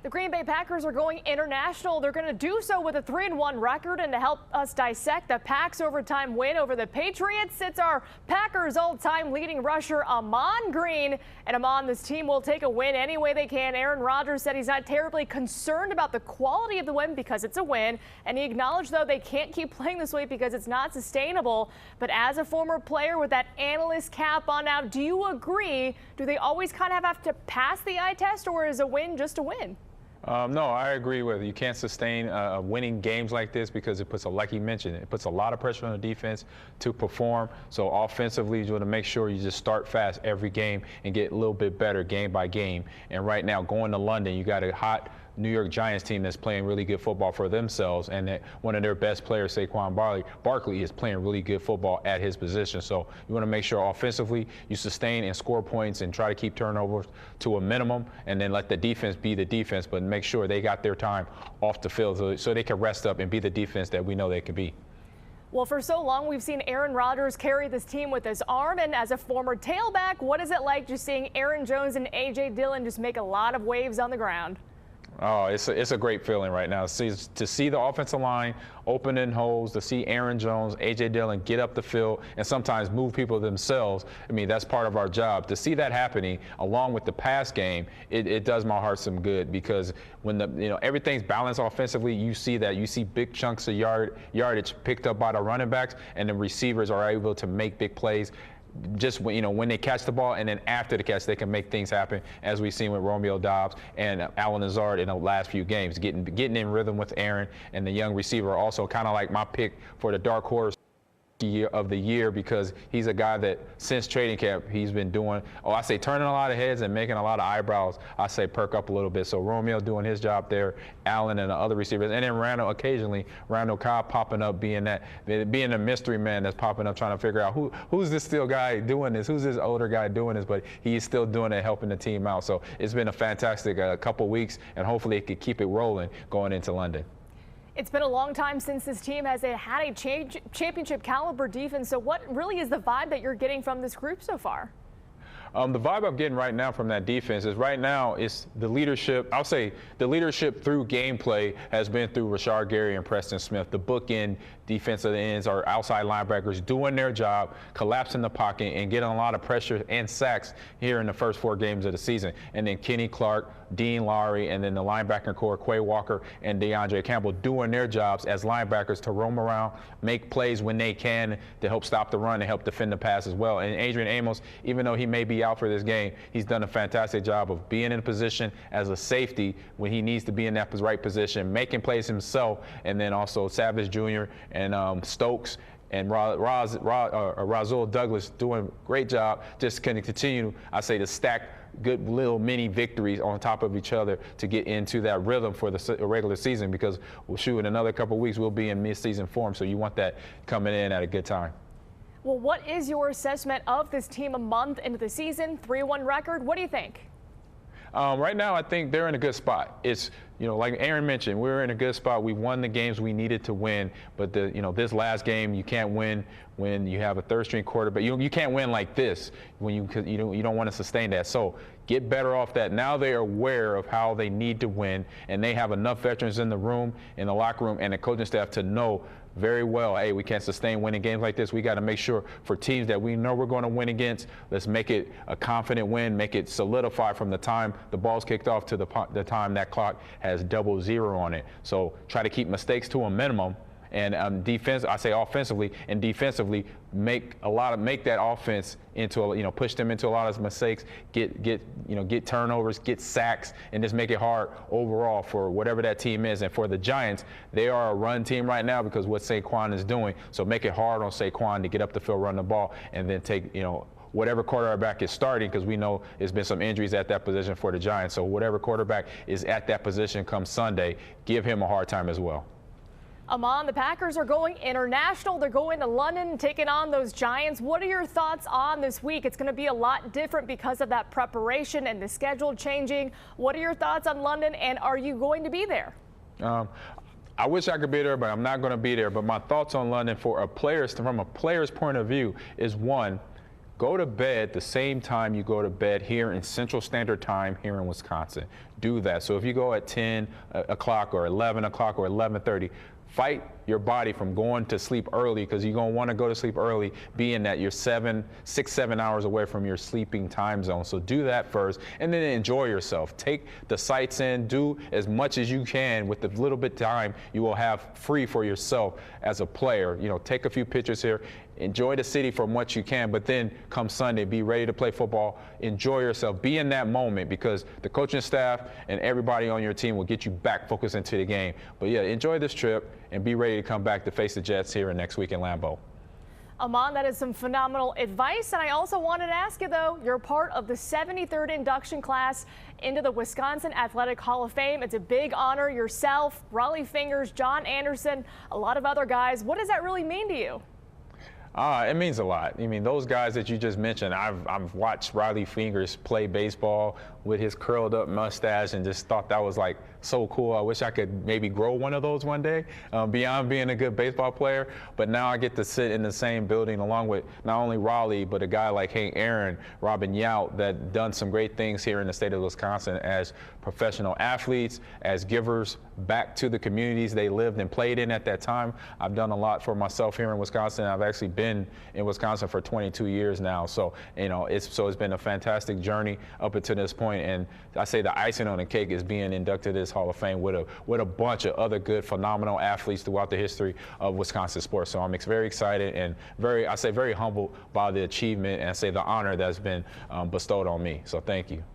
The Green Bay Packers are going international. They're going to do so with a 3-1 record. And to help us dissect the Packs' overtime win over the Patriots, it's our Packers all-time leading rusher, Ahman Green. And Ahman, this team will take a win any way they can. Aaron Rodgers said he's not terribly concerned about the quality of the win because it's a win. And he acknowledged, though, they can't keep playing this way because it's not sustainable. But as a former player with that analyst cap on now, do you agree? Do they always kind of have to pass the eye test, or is a win just a win? No, I agree with you. You can't sustain winning games like this because it puts, like you mentioned, it puts a lot of pressure on the defense to perform. So offensively, you want to make sure you just start fast every game and get a little bit better game by game. And right now, going to London, you got a hot New York Giants team that's playing really good football for themselves, and that one of their best players, Saquon Barkley, is playing really good football at his position. So you want to make sure offensively you sustain and score points and try to keep turnovers to a minimum, and then let the defense be the defense, but make sure they got their time off the field so they can rest up and be the defense that we know they can be. Well, for so long, we've seen Aaron Rodgers carry this team with his arm, and as a former tailback, what is it like just seeing Aaron Jones and A.J. Dillon just make a lot of waves on the ground? Oh, it's a great feeling right now. To see the offensive line opening holes, to see Aaron Jones, A.J. Dillon get up the field and sometimes move people themselves. I mean, that's part of our job. To see that happening along with the pass game, it does my heart some good, because when everything's balanced offensively, you see that. You see big chunks of yardage picked up by the running backs, and the receivers are able to make big plays. Just when they catch the ball, and then after the catch, they can make things happen, as we've seen with Romeo Doubs and Allen Lazard in the last few games, getting in rhythm with Aaron and the young receiver. Also, kind of like my pick for the dark horse of the year, because he's a guy that since training camp he's been doing, turning a lot of heads and making a lot of eyebrows. I say perk up a little bit. So Romeo doing his job there, Allen and the other receivers, and then Randall Cobb popping up, being a mystery man that's popping up, trying to figure out who's this still guy doing this, who's this older guy doing this, but he's still doing it, helping the team out. So it's been a fantastic couple weeks, and hopefully it could keep it rolling going into London. It's been a long time since this team has had a championship caliber defense. So what really is the vibe that you're getting from this group so far? The vibe I'm getting right now from that defense is it's the leadership. I'll say the leadership through gameplay has been through Rashard Gary and Preston Smith. The bookend defensive ends, our outside linebackers, doing their job, collapsing the pocket and getting a lot of pressure and sacks here in the first 4 games of the season. And then Kenny Clark, Dean Lowry, and then the linebacker core, Quay Walker and DeAndre Campbell, doing their jobs as linebackers to roam around, make plays when they can to help stop the run and help defend the pass as well. And Adrian Amos, even though he may be out for this game, he's done a fantastic job of being in position as a safety when he needs to be in that right position, making plays himself. And then also Savage Jr. and Stokes and Rasul Douglas doing a great job, just can continue, to stack good little mini victories on top of each other to get into that rhythm for the regular season, because in another couple of weeks we'll be in mid-season form, so you want that coming in at a good time. Well, what is your assessment of this team a month into the season? 3-1 record. What do you think? Right now, I think they're in a good spot. It's, like Aaron mentioned, we're in a good spot. We won the games we needed to win, but this last game, you can't win when you have a third-string quarterback. You can't win like this when you don't want to sustain that. So get better off that. Now they are aware of how they need to win, and they have enough veterans in the room, in the locker room, and the coaching staff to know very well, hey, we can't sustain winning games like this. We got to make sure for teams that we know we're going to win against, let's make it a confident win, make it solidify from the time the ball's kicked off to the time that clock has 00 on it. So try to keep mistakes to a minimum. And offensively and defensively, make that offense into push them into a lot of mistakes, get turnovers, get sacks, and just make it hard overall for whatever that team is. And for the Giants, they are a run team right now because what Saquon is doing. So make it hard on Saquon to get up the field, run the ball, and then take whatever quarterback is starting, because we know there's been some injuries at that position for the Giants. So whatever quarterback is at that position come Sunday, give him a hard time as well. Ahman, the Packers are going international. They're going to London, taking on those Giants. What are your thoughts on this week? It's going to be a lot different because of that preparation and the schedule changing. What are your thoughts on London, and are you going to be there? I wish I could be there, but I'm not going to be there. But my thoughts on London from a player's point of view is, one, go to bed the same time you go to bed here in Central Standard Time here in Wisconsin. Do that. So if you go at 10 o'clock or 11 o'clock or 11:30, fight your body from going to sleep early, because you're going to want to go to sleep early, being that you're 6, 7 hours away from your sleeping time zone. So do that first, and then enjoy yourself. Take the sights in, do as much as you can with the little bit of time you will have free for yourself as a player. You know, take a few pictures here. Enjoy the city for much you can, but then come Sunday, be ready to play football. Enjoy yourself. Be in that moment, because the coaching staff and everybody on your team will get you back focused into the game. But yeah, enjoy this trip and be ready to come back to face the Jets here next week in Lambeau. Ahman, that is some phenomenal advice. And I also wanted to ask you, though, you're part of the 73rd induction class into the Wisconsin Athletic Hall of Fame. It's a big honor. Yourself, Raleigh Fingers, John Anderson, a lot of other guys. What does that really mean to you? It means a lot. I mean, those guys that you just mentioned, I've watched Riley Fingers play baseball with his curled up mustache and just thought that was like so cool. I wish I could maybe grow one of those one day, beyond being a good baseball player. But now I get to sit in the same building along with not only Raleigh, but a guy like Hank Aaron, Robin Yount, that done some great things here in the state of Wisconsin as professional athletes, as givers back to the communities they lived and played in at that time. I've done a lot for myself here in Wisconsin. I've actually been in Wisconsin for 22 years now. So, you know, it's been a fantastic journey up until this point. And I say the icing on the cake is being inducted to this Hall of Fame with a bunch of other good, phenomenal athletes throughout the history of Wisconsin sports. So I'm very excited and very humbled by the achievement, and I say the honor that's been bestowed on me. So thank you.